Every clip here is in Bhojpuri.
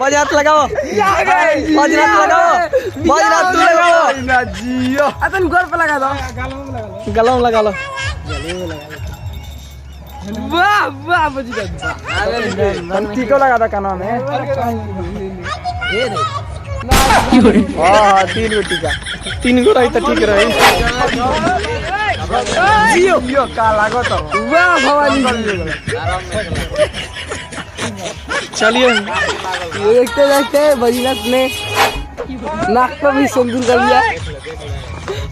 बजरात लगाओ बजरात लगाओ बजरात तू लगाओ ना जियो अपन गोल पे लगा दो गलों में लगा लो वाह वाह बजरात ठीक लगा था कानों में ये रे हां तीन गो टीका तीन गो रही तो ठीक रही जियो जियो का लागो तो वाह भवानी चलिए देखते देखते बजरत ने नाक पर भी सिंदूर कर लिया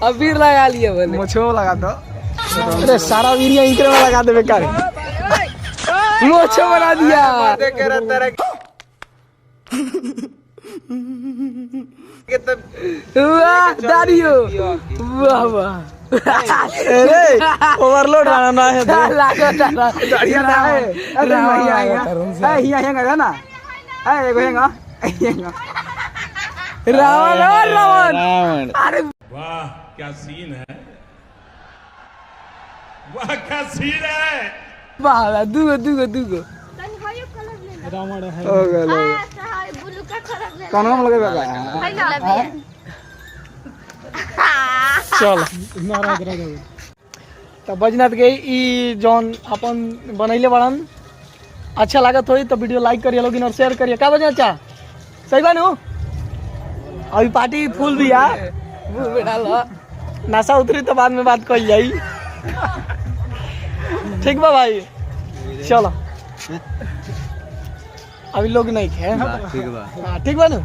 अबीर लगा लिया मैंने मुझे लगा दो अरे सारा वीरिया इंकरे में लगा दे बेकार मुझे बना दिया वाह दाढ़ियो वाह वाह अरे ओवरलोड रहना है दाढ़िया ना है अरे भैया हिया हेंगा ना ए एगो हेंगा रावण रावण अरे वाह क्या सीन है वाह क्या सीन है वाह दुगो दुगो दुगो रावण है हो गेल ब्लू का कलर ले कानवा में लगेगा चल नाराज रह गए तो बजनाथ के ई जौन अपन बनैले बड़न अच्छा लागत होई तो वीडियो लाइक करिए लोगिन और शेयर करिए का बजे अच्छा सही बानू अभी पार्टी फुल दिया मुंह में डाल नशा उतरी तो बाद में बात कही जाई ठीक बा भाई चलो अभी लोग नहीं खे ठीक बा ठीक बा नू